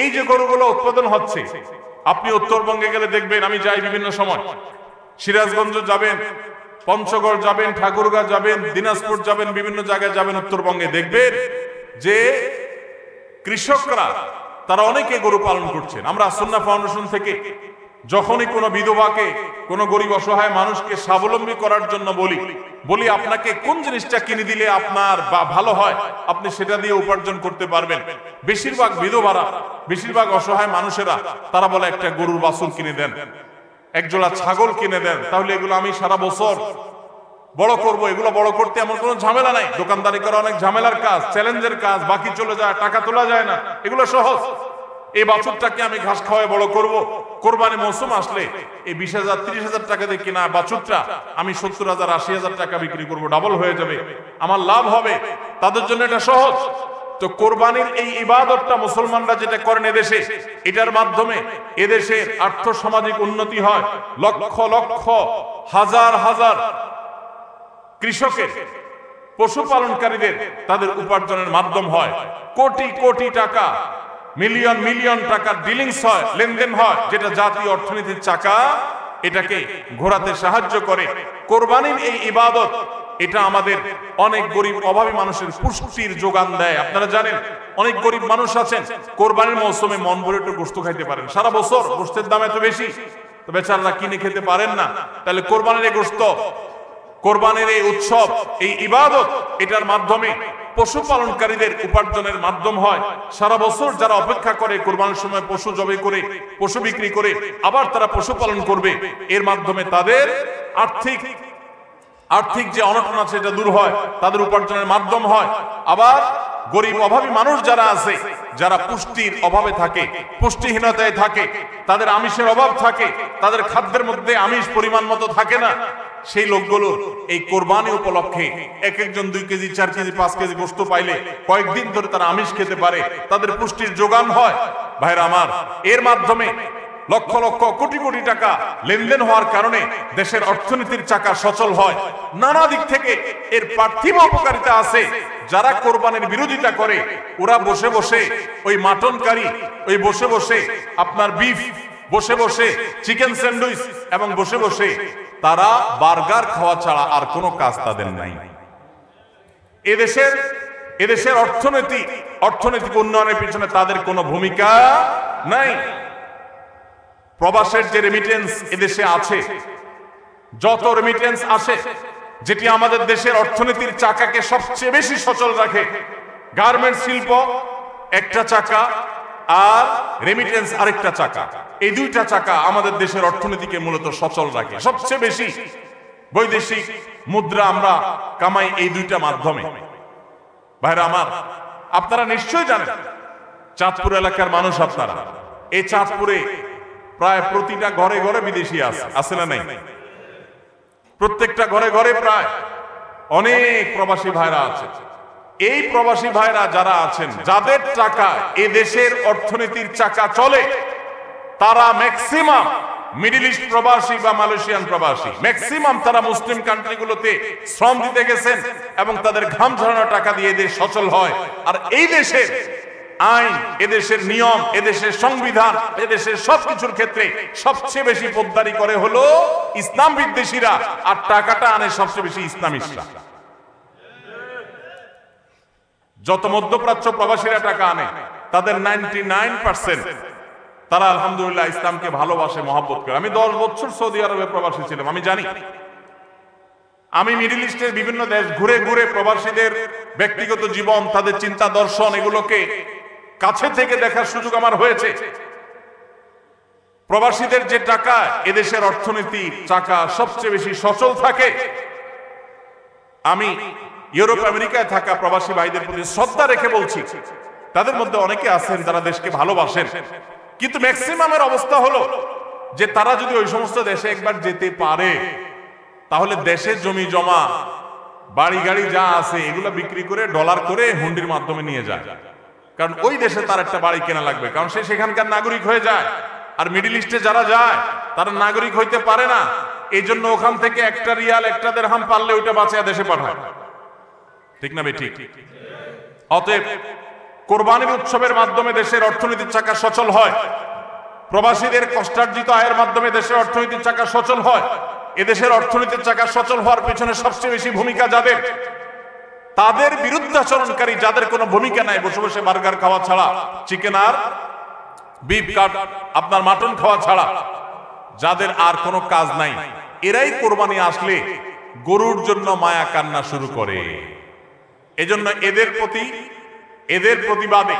এই যে গরুগুলো উৎপাদন হচ্ছে, আপনি উত্তরবঙ্গে গেলে দেখবেন, আমি যাই বিভিন্ন সময়, সিরাজগঞ্জ যাবেন, পঞ্চগড় যাবেন, ঠাকুরগাঁ যাবেন, দিনাজপুর যাবেন, বিভিন্ন জায়গায় যাবেন উত্তরবঙ্গে, দেখবেন যে কৃষকরা তারা অনেকে গরু পালন করছেন। আমরা সুন্নাহ ফাউন্ডেশন থেকে যখনই কোনো বিধবাকে, কোনো গরিব অসহায় মানুষকে স্বাবলম্বী করার জন্য বলি আপনাকে কোন জিনিসটা কিনে দিলে আপনার ভালো হয়, আপনি সেটা দিয়ে উপার্জন করতে পারবেন। বেশিরভাগ বিধবারা, বেশিরভাগ অসহায় মানুষেরা তারা বলে একটা গরুর বাছুর কিনে দেন, একজোড়া ছাগল কিনে দেন, তাহলে এগুলো আমি সারা বছর বড় করব। এগুলো বড় করতে এমন কোনো ঝামেলা নাই। দোকানদারি করা অনেক ঝামেলার কাজ, চ্যালেঞ্জের কাজ, বাকি চলে যায়, টাকা তোলা যায় না, এগুলো সহজ। এই বাছুরটাকে আমি ঘাস খাওয়ায় বড় করব। কোরবানি মৌসুম আসলে এই 20,000 30,000 টাকা দিয়ে কিনা বাছুরটা আমি 70,000 80,000 টাকা বিক্রি করব, ডাবল হয়ে যাবে, আমার লাভ হবে। তাদের জন্য এটা সহজ। তো কোরবানির এই ইবাদতটা মুসলমানরা যেটা করেন এদেশে, এটার মাধ্যমে এদেশের আর্থ সামাজিক উন্নতি হয়। লক্ষ লক্ষ হাজার হাজার কৃষকের, পশুপালনকারীদের তাদের উপার্জনের মাধ্যম হয়। কোটি কোটি টাকা, মিলিয়ন মিলিয়ন টাকার ডিলিংস হয়, লেনদেন হয়, যেটা জাতীয় অর্থনীতির চাকা এটাকে ঘোরাতে সাহায্য করে। কোরবানির এই ইবাদত এটা আমাদের অনেক গরিব অভাবী মানুষের পুষ্টির যোগান দেয়। আপনারা জানেন অনেক গরিব মানুষ আছেন কোরবানির মৌসুমে মন ভরে একটু গোশত খাইতে পারেন, সারা বছর গোশতের দাম এত বেশি, তো বেচারারা কিনে খেতে পারেন না। তাহলে কোরবানির এই গোশত, কোরবানির এই উৎসব, এই ইবাদত, এটার মাধ্যমে পশুপালনকারীদের উপার্জনের মাধ্যম হয়। সারা বছর যারা অপেক্ষা করে কোরবানির সময় পশু জবাই করে, পশু বিক্রি করে আবার তারা পশুপালন করবে, এর মাধ্যমে তাদের আর্থিক যে অনটন আছে এটা দূর হয়, তাদের উপার্জনের মাধ্যম হয়। আবার গরিব অভাবী মানুষ যারা আছে, যারা পুষ্টির অভাবে থাকে, পুষ্টিহীনতায় থাকে, তাদের আমিষের অভাব থাকে, তাদের খাদ্যের মধ্যে আমিষ পরিমাণ মতো থাকে না, সেই লোকগুলো এই কোরবানি উপলক্ষে এক একজন 2 কেজি 4 কেজি 5 কেজি গোশত পাইলে কয়েকদিন ধরে তারা আমিষ খেতে পারে, তাদের পুষ্টির যোগান হয়। ভাইরা আমার, এর মাধ্যমে লক্ষ লক্ষ কোটি কোটি টাকা লেনদেন হওয়ার কারণে দেশের অর্থনীতির চাকা সচল হয়। নানা দিক থেকে এর পার্থিব উপকারিতা আছে। যারা কোরবানির বিরোধিতা করে ওরা বসে বসে ওই মাটন কারি, ওই বসে বসে আপনার বিফ, বসে বসে চিকেন স্যান্ডউইচ, এবং বসে বসে তারা বার্গার খাওয়া ছাড়া আর কোনো কাজ তাদের নাই। এদেশের অর্থনৈতিক উন্নয়নের পিছনে তাদের কোনো ভূমিকা নাই। প্রবাসের যে রেমিটেন্স এদেশে আছে, যত রেমিটেন্স আসে, যেটি আমাদের দেশের অর্থনীতির চাকাকে সবচেয়ে বেশি সচল রাখে, গার্মেন্টস শিল্প একটা চাকা আর রেমিটেন্স আরেকটা চাকা, এই 2টা চাকা আমাদের দেশের অর্থনীতিকে মূলত সচল রাখে। সবচেয়ে বেশি বৈদেশিক মুদ্রা আমরা কামাই এই 2টা মাধ্যমে। ভাইরা আমার, আপনারা নিশ্চয়ই জানেন চাঁদপুর এলাকার মানুষ আপনারা, এই চাঁদপুরে প্রায় প্রতিটা ঘরে ঘরে বিদেশি আছে না নাই? প্রত্যেকটা ঘরে ঘরে প্রায় অনেক প্রবাসী ভাইরা আছে। এই প্রবাসী ভাইরা যারা আছেন, যাদের টাকা এ দেশের অর্থনীতির চাকা চলে, তারা ম্যাক্সিমাম মিডল ইস্ট প্রবাসী বা মালয়েশিয়ান প্রবাসী, ম্যাক্সিমাম তারা মুসলিম কান্ট্রিগুলোতে শ্রম দিতে গেছেন এবং তাদের ঘাম ঝরানো টাকা দিয়ে দেশ সচল হয়। আর এই দেশের আইন, এদেশের নিয়ম, এদেশের সংবিধান, এদেশের সবকিছুর ক্ষেত্রে সবচেয়ে বেশি পোদ্দারি করে হলো ইসলাম বিদ্বেষীরা, আর টাকাটা আনে সবচেয়ে বেশি ইসলামিস্টরা। যত মধ্যপ্রাচ্য প্রবাসীরা টাকা আনে তাদের 99% তারা আলহামদুলিল্লাহ ইসলামকে ভালোবাসে, মহব্বত করে। আমি 10 বছর সৌদি আরবে প্রবাসী ছিলাম, আমি জানি। আমি মিডল ইস্টের বিভিন্ন দেশ ঘুরে ঘুরে প্রবাসীদের ব্যক্তিগত জীবন, তাদের চিন্তা দর্শন, এগুলোকে কাছে থেকে দেখার সুযোগ আমার হয়েছে। প্রবাসীদের যে টাকা, এদেশের অর্থনীতির চাকা সবচেয়ে বেশি সচল থাকে। আমি ইউরোপ আমেরিকায় থাকা প্রবাসী ভাইদের প্রতি শ্রদ্ধা রেখে বলছি, তাদের মধ্যে অনেকে আছেন যারা দেশকে ভালোবাসেন, কিন্তু ম্যাক্সিমামের অবস্থা হলো যে তারা যদি ওই সমস্ত দেশে একবার যেতে পারে, তাহলে দেশের জমি জমা, বাড়ি গাড়ি যা আছে এগুলো বিক্রি করে ডলার করে হুন্ডির মাধ্যমে নিয়ে যায়। কারণ ওই দেশে তার একটা বাড়ি কেনা লাগবে, কারণ সে সেখানকার নাগরিক হয়ে যায়। আর মিডল ইস্টে যারা যায় তারা নাগরিক হইতে পারে না, এই জন্য ওখান থেকে একটা রিয়াল, একটা দিরহাম পারলে ওইটা বাঁচিয়ে দেশে পাঠায়। ঠিক না ভাই? ঠিক। অতএব কোরবানির উৎসবের মাধ্যমে দেশের অর্থনীতির চাকা সচল হয়। প্রবাসীদের কষ্টার্জিত আয়ের মাধ্যমে দেশের অর্থনীতির চাকা সচল হয়। এদেশের অর্থনীতির চাকা সচল হওয়ার পেছনে সবচেয়ে বেশি ভূমিকা যাদের, তাদের বিরুদ্ধাচরণকারী যাদের কোনো ভূমিকা নাই, বসে বসে বার্গার খাওয়া ছাড়া, চিকেন আর বিফ কাট, আপনার মাটন খাওয়া ছাড়া যাদের আর কোনো কাজ নাই, এরাই কোরবানি আসলে গরুর জন্য মায়া কান্না শুরু করে। এজন্য এদের প্রতিবাদে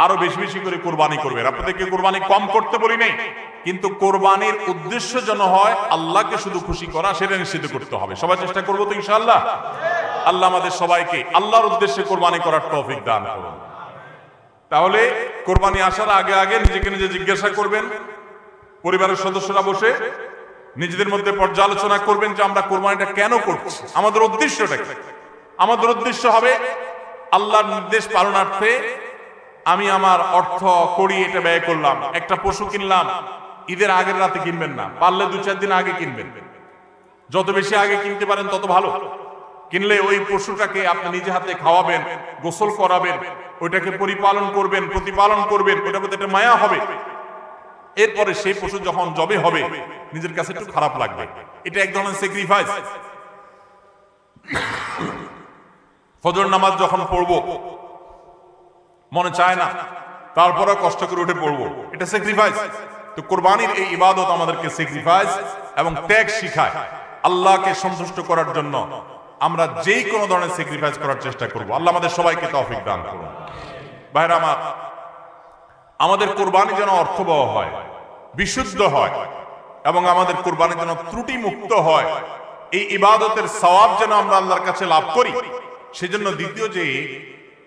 আরো বেশি বেশি করে কোরবানি করবেন। আপনাদেরকে কোরবানি কম করতে বলি নাই, কিন্তু কোরবানির উদ্দেশ্য যেন হয় আল্লাহকে শুধু খুশি করা, সেটা নিশ্চিত করতে হবে। সবাই চেষ্টা করবো তো ইনশাআল্লাহ? আল্লাহ আমাদের সবাইকে আল্লাহর উদ্দেশ্যে কোরবানি করার তৌফিক দান করুন। তাহলে কোরবানি আসার আগে আগে নিজেকে নিজে জিজ্ঞাসা করবেন, পরিবারের সদস্যরা বসে নিজেদের মধ্যে পর্যালোচনা করবেন যে আমরা কোরবানিটা কেন করছি, আমাদের উদ্দেশ্যটা কি। আমাদের উদ্দেশ্য হবে আল্লাহর নির্দেশ পালনার্থে আমি আমার অর্থ করি, এটা ব্যয় করলাম। একটা পশু কিনলাম, ঈদের আগের রাতে কিনবেন না, পারলে 2-4 দিন আগে কিনবেন। যত বেশি আগে কিনতে পারেন তত ভালো। কিনলে ওই পশুটাকে আপনি নিজে হাতে খাওয়াবেন, গোসল করাবেন, ওইটাকে পরিপালন করবেন, প্রতিপালন করবেন, ওইটার প্রতি একটা মায়া হবে। এরপরে সেই পশু যখন জবে হবে, নিজের কাছে একটু খারাপ লাগবে। এটা এক ধরনের স্যাক্রিফাইস। ফজর নামাজ যখন পড়বো মনে চায় না, তারপরে কষ্ট করে উঠে পড়বো, এটা স্যাক্রিফাইস। তো কোরবানির এই ইবাদত আমাদেরকে স্যাক্রিফাইস এবং ত্যাগ শিখায়। আল্লাহকে সন্তুষ্ট করার জন্য আমরা যেই কোনো ধরনের স্যাক্রিফাইস করার চেষ্টা করব। আল্লাহ আমাদের সবাইকে তৌফিক দান করুন। ভাইরা আমার, আমাদের কোরবানি যেন অর্থবহ হয়, বিশুদ্ধ হয়, এবং আমাদের কোরবানি যেন ত্রুটি মুক্ত হয়। এই ইবাদতের সওয়াব যেন আমরা আল্লাহর কাছে লাভ করি, সেজন্য দ্বিতীয় যে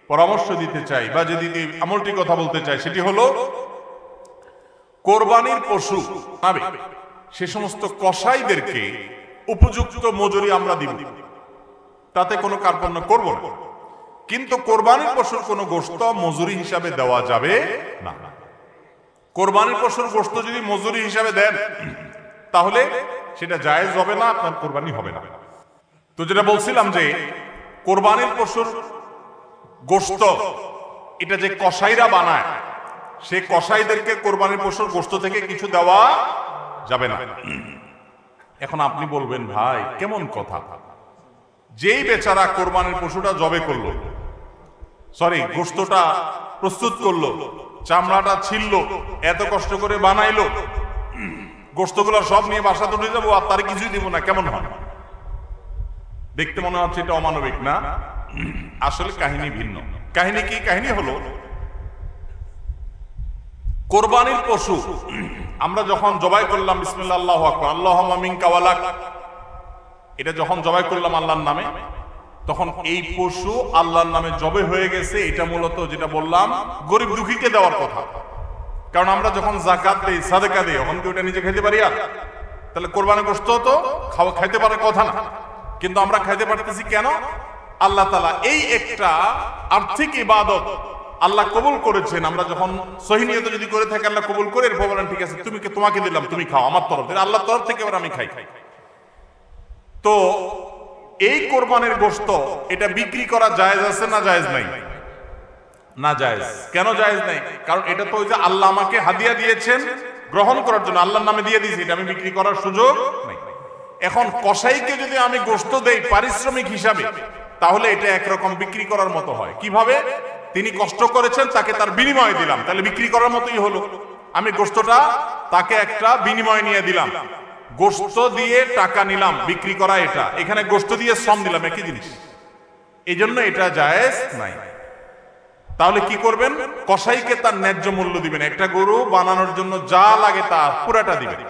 পরামর্শ দিতে চাই বা যদি আমলটি কথা বলতে চাই, সেটি হলো কোরবানির পশু পাবে সে সমস্ত কসাইদেরকে উপযুক্ত মজুরি আমরা দিব, তাতে কোনো কার্পণ্য করব না। কিন্তু কোরবানির পশুর কোনো গোশত মজুরি হিসাবে দেওয়া যাবে না। কোরবানির পশুর গোশত যদি মজুরি হিসাবে দেন তাহলে সেটা জায়েজ হবে না, আপনার কোরবানি হবে না। তো যেটা বলছিলাম যে কোরবানির পশুর গোশত এটা যে কসাইরা বানায়, সে কসাইদেরকে কোরবানির পশুর গোশত থেকে কিছু দেওয়া যাবে না। এখন আপনি বলবেন, ভাই কেমন কথা, যেই বেচারা কোরবানির পশুটা জবে করলো, সরি গোশতটা প্রস্তুত করলো, চামড়াটা ছিললো, এত কষ্ট করে বানাইলো, গোশতগুলো সব নিয়ে বাসা তুলে যাবো আর তার কিছুই দিব না, কেমন হয়? দেখতে মনে হচ্ছে এটা অমানবিক না? আসলে কাহিনী ভিন্ন। কাহিনী কি? কাহিনী হলো কোরবানির পশু আমরা যখন জবাই করলাম, বিসমিল্লাহ আল্লাহু আকবার, আল্লাহুম্মা মিনকা ওয়া লাক, এটা যখন জবাই করলাম আল্লাহর নামে, তখন এই পশু আল্লাহর নামে জবে হয়ে গেছে। এটা মূলত যেটা বললাম গরিব দুঃখীকে দেওয়ার কথা। কারণ আমরা যখন যাকাত দেই, সাদেকা দেই, তখন কি ওটা নিজে খেতে পারি? আর তাহলে কোরবানির গোশত তো খাইতে পারার কথা না, কিন্তু আমরা খাইতে পারতেছি কেন? আল্লাহ তাআলা এই একটা আর্থিক ইবাদত আল্লাহ কবুল করেছেন। আমরা যখন সহি নিয়তে যদি করে থাকি, আল্লাহ কবুল করে এরপর বলেন ঠিক আছে তোমাকে দিলাম, তুমি খাও আমার তরফ থেকে, আল্লাহর তরফ থেকে এবার আমি খাই। তো এই কোরবানির গোশত এটা বিক্রি করা জায়েজ আছে না জায়েজ নাই? না জায়েজ। কেন জায়েজ নাই? কারণ এটা তো ওই যে আল্লাহ আমাকে হাদিয়া দিয়েছেন গ্রহণ করার জন্য, আল্লাহর নামে দিয়ে দিয়েছি, এটা আমি বিক্রি করার সুযোগ নাই। এখন কসাইকে যদি আমি গোশত দেই পারিশ্রমিক হিসাবে, তাহলে এটা একরকম বিক্রি করার মতো হয়। কিভাবে? তিনি কষ্ট করেছেন, তাকে তার বিনিময় দিলাম, তাহলে বিক্রি করার মতোই হলো। আমি গোশতটা তাকে একটা বিনিময় নিয়ে দিলাম, গোশত দিয়ে টাকা নিলাম, বিক্রি করা এটা। এখানে গোশত দিয়ে শ্রম দিলাম, একই জিনিস, এই জন্য এটা জায়েজ নাই। তাহলে কি করবেন? কসাইকে তার ন্যায্য মূল্য দিবেন। একটা গরু বানানোর জন্য যা লাগে তা পুরাটা দিবেন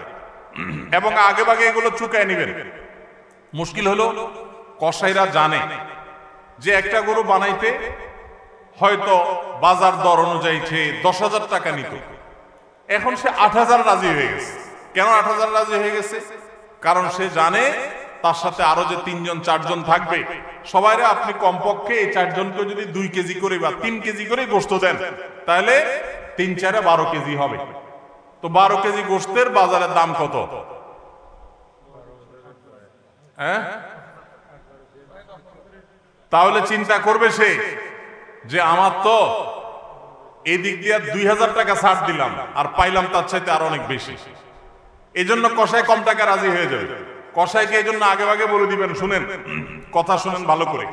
এবং আগে ভাগে এগুলো চুকায় নিবেন। মুশকিল হলো কসাইরা জানে যে একটা গরু বানাইতে হয়তো বাজার দর অনুযায়ী 10,000 টাকা নিত, এখন সে 8,000 রাজি হয়ে গেছে। কেন 8,000 রাজি হয়ে গেছে? কারণ সে জানে তার সাথে আরো যে 3-4 জন থাকবে, সবাইরে আপনি কমপক্ষে এই 4 জনকে যদি 2 কেজি করে বা 3 কেজি করে গোশত দেন, তাহলে 3-4 12 কেজি হবে। তো 12 কেজি গোশতের বাজারের দাম কত? হ্যাঁ, তাহলে চিন্তা করবে সে যে আমার তো এই দিক দিয়ে 2,000 টাকা ছাড় দিলাম আর পাইলাম তার চাইতে আরো অনেক বেশি। এই জন্য কসাই কম টাকা রাজি হয়ে যাবে। কসাইকে এই জন্য আগে ভাগে বলে দিবেন, শুনেন, কথা শুনেন ভালো করে,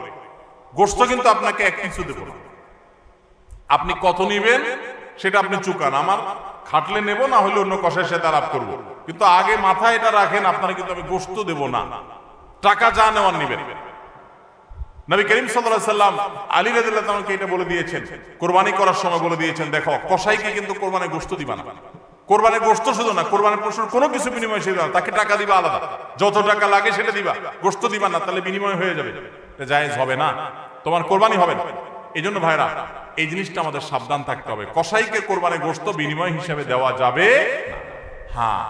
গোশত কিন্তু আপনাকে এক কিছু দেব না, আপনি কত নিবেন সেটা আপনি চুকান, আমার খাটলে নেব, না হলে অন্য কসাইয়ের সাথে আলাপ করব, কিন্তু আগে মাথায় এটা রাখেন আপনারা কিন্তু আমি গোশত দেব না, টাকা যা নেওয়ার নিবেন। নবী করিম সাল্লাল্লাহু আলাইহি সাল্লাম আলী রাদিয়াল্লাহু তাআলাকে এটা বলে দিয়েছেন, কুরবানি করার সময় বলে দিয়েছেন, দেখো কসাইকে কিন্তু কোরবানির গোশত দিবা না। কোরবানির গোশত শুধু না, কোরবানির পশুর কোনো কিছু বিনিময় সে দিবা না, তাকে টাকা দিবা আলাদা, যত টাকা লাগে সেটা দিবা, গোশত দিবা না, তাহলে বিনিময় হয়ে যাবে, এটা জায়েজ হবে না, তোমার কোরবানি হবে না। এই জন্য ভাইরা এই জিনিসটা আমাদের সাবধান থাকতে হবে, কসাইকে কোরবানির গোশত বিনিময় হিসেবে দেওয়া যাবে না। হ্যাঁ,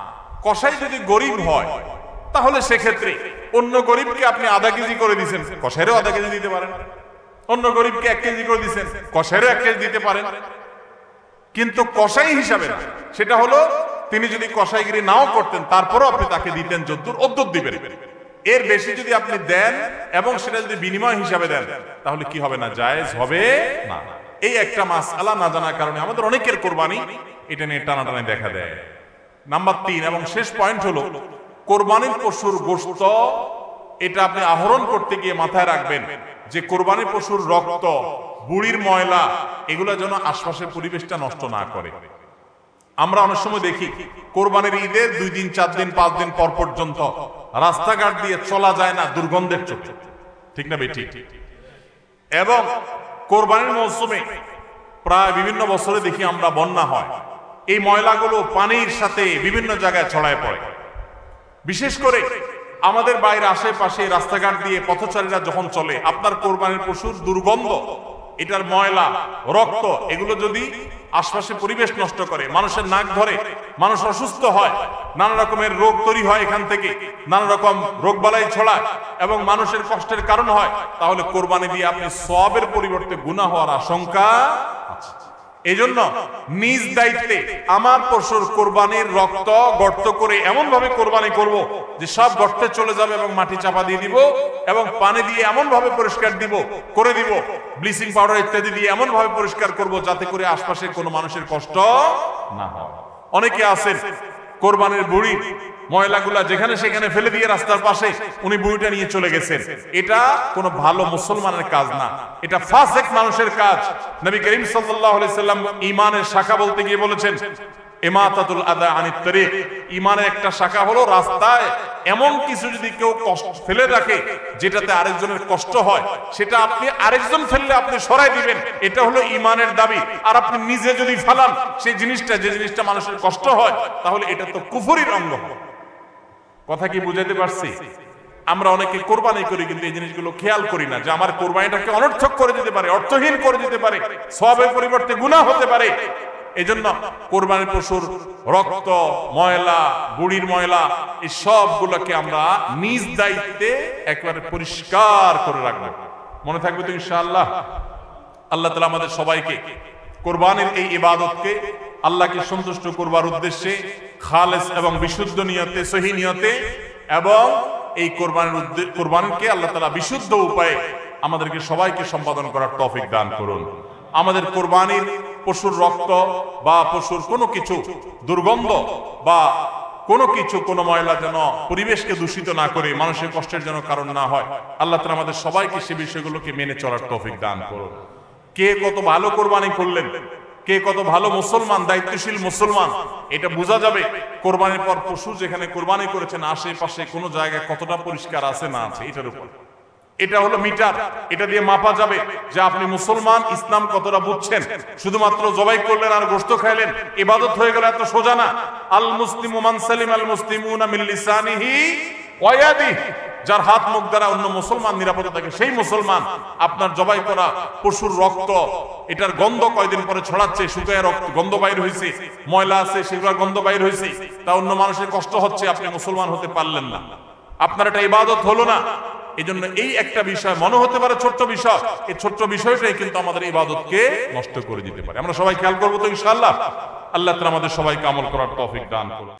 কসাই যদি গরিব হয় তাহলে সেক্ষেত্রে অন্য গরিবকে আপনি আধা কেজি করে দিচ্ছেন, কসাইরও আধা কেজি দিতে পারেন, অন্য গরিবকে 1 কেজি করে দিচ্ছেন, কসাইরও 1 কেজি দিতে পারেন, কিন্তু কসাই হিসাবে না। সেটা হলো তিনি যদি কসাইগিরি নাও করতেন তারপরও আপনি তাকে দিতেন যদ্দুর অদ্দুর দিবেন। এর বেশি যদি আপনি দেন এবং সেটা যদি বিনিময় হিসাবে দেন তাহলে কি হবে না? জায়েজ হবে না। এই একটা মাসআলা না জানার কারণে আমাদের অনেকের কোরবানি এটা নিয়ে টানাটানি দেখা দেয়। নাম্বার 3 এবং শেষ পয়েন্ট হলো কোরবানির পশুর গোশত, এটা আপনি আহরণ করতে গিয়ে মাথায় রাখবেন যে কোরবানির পশুর রক্ত, বুড়ির ময়লা, এগুলো যেন আশপাশের পরিবেশটা নষ্ট না করে। আমরা অনেক সময় দেখি কোরবানির ঈদের 2 দিন 4 দিন 5 দিন পর পর্যন্ত রাস্তাঘাট দিয়ে চলা যায় না দুর্গন্ধের চোখে, ঠিক না বেটি? এবং কোরবানির মৌসুমে প্রায় বিভিন্ন বছরে দেখি আমরা বন্যা হয়, এই ময়লাগুলো পানির সাথে বিভিন্ন জায়গায় ছড়ায় পড়ে। বিশেষ করে আমাদের বাইরে আশেপাশে রাস্তাঘাট দিয়ে পথচারীরা যখন চলে, আপনার কোরবানির পশুর দুর্গন্ধ, এটার ময়লা, রক্ত, এগুলো যদি আশপাশে পরিবেশ নষ্ট করে, মানুষের নাক ধরে, মানুষ অসুস্থ হয়, নানা রকমের রোগ তৈরি হয়, এখান থেকে নানা রকম রোগ বালাই ছড়ায় এবং মানুষের কষ্টের কারণ হয়, তাহলে কোরবানি দিয়ে আপনি সওয়াবের পরিবর্তে গুনাহ হওয়ার আশঙ্কা আছে। এই জন্য নিজ দায়িত্বে আমার পশুর কোরবানির রক্ত গর্ত করে এমন ভাবে কোরবানি করব যে সব গর্তে চলে যাবে এবং মাটি চাপা দিয়ে দিব এবং পানি দিয়ে এমন ভাবে পরিষ্কার করে দিব, ব্লিচিং পাউডার ইত্যাদি দিয়ে এমন ভাবে পরিষ্কার করব যাতে করে আশপাশে কোনো মানুষের কষ্ট না হয়। অনেকে আছেন কোরবানির বুড়ি ময়লাগুলা যেখানে সেখানে ফেলে দিয়ে রাস্তার পাশে উনি বুড়িটা নিয়ে চলে গেছেন, এটা কোনো ভালো মুসলমানের কাজ না, এটা ফাসিক মানুষের কাজ। নবী করিম সাল্লাল্লাহু আলাইহি সাল্লাম ঈমানের শাখা বলতে গিয়ে বলেছেন ইমাতাতুল আদা আনিত তরিক, ঈমানের একটা শাখা হলো রাস্তায় এমন কিছু যদি কেউ কষ্ট ফেলে রাখে যেটাতে আরেকজনের কষ্ট হয়, সেটা আপনি আরেকজন ফেললে আপনি সরাই দিবেন, এটা হলো ঈমানের দাবি। আর আপনি নিজে যদি ফালান সেই জিনিসটা, যে জিনিসটা মানুষের কষ্ট হয়, তাহলে এটা তো কুফরির অঙ্গ। কথা কি বুঝাতে পারছি? আমরা অনেকে কোরবানি করি কিন্তু এই জিনিসগুলো খেয়াল করি না যে আমার কোরবানিটাকে অনর্থক করে দিতে পারে, অর্থহীন করে দিতে পারে, সওয়াবের পরিবর্তে গুনাহ হতে পারে। এই জন্য কোরবানির পশুর রক্ত, ময়লা, বুড়ির ময়লা, এই সবগুলোকে আমরা নিজ দায়িত্বে একেবারে পরিষ্কার করে রাখবো। মনে থাকবে তো ইনশাআল্লাহ? আল্লাহ তাআলা আমাদের সবাইকে কোরবানির এই ইবাদতকে আল্লাহকে সন্তুষ্ট করবার উদ্দেশ্যে খালেস এবং বিশুদ্ধ নিয়তে, সহি নিয়তে এবং এই কোরবানিকে আল্লাহ তাআলা বিশুদ্ধ উপায়ে আমাদেরকে সবাইকে সম্পাদন করার তৌফিক দান করুন। আমাদের কোরবানির পশুর রক্ত বা পশুর কোনো কিছু দুর্গন্ধ বা কোনো কিছু কোনো ময়লা যেন পরিবেশকে দূষিত না করে মানুষের কষ্টের যেন কারণ না হয়। আল্লাহ তাআলা আমাদের সবাইকে সে বিষয়গুলোকে মেনে চলার তৌফিক দান করুন। কে কত ভালো কোরবানি করলেন, কে কত ভালো মুসলমান, দায়িত্বশীল মুসলমান, এটা বোঝা যাবে কোরবানির পর পশু যেখানে কোরবানি করেছেন আশেপাশে কোনো জায়গায় কতটা পরিষ্কার আছে না আছে এটার উপর। এটা হলো মিটার, এটা দিয়ে মাপা যাবে যে আপনি মুসলমান, ইসলাম কতটা বুঝছেন। শুধুমাত্র জবাই করলেন আর গোশত খাইলেন ইবাদত হয়ে গেল, এত সোজা না। আল মুসলিমু মান সালিম আল মুসলিমুনা মিন লিসানিহি ওয়া ইয়াদিহি, যার হাত মুখ দ্বারা অন্য মুসলমান নিরাপদে থাকে সেই মুসলমান। আপনার জবাই করা পশুর রক্ত, এটার গন্ধ কয়দিন পরে ছড়াচ্ছে, শুকায় রক্ত গন্ধ বাইর হয়েছে, ময়লা আছে সেগুলোর গন্ধ বাইর হয়েছে, তা অন্য মানুষের কষ্ট হচ্ছে, আপনি মুসলমান হতে পারলেন না, আপনার এটা ইবাদত হলো না। এই জন্য এই একটা বিষয় মনে হতে পারে ছোট্ট বিষয়, এই ছোট্ট বিষয়টাই কিন্তু আমাদের ইবাদতকে নষ্ট করে দিতে পারে। আমরা সবাই খেয়াল করবো তো ইনশাআল্লাহ। আল্লাহ তাআলা আমাদের সবাইকে আমল করার তৌফিক দান করুন।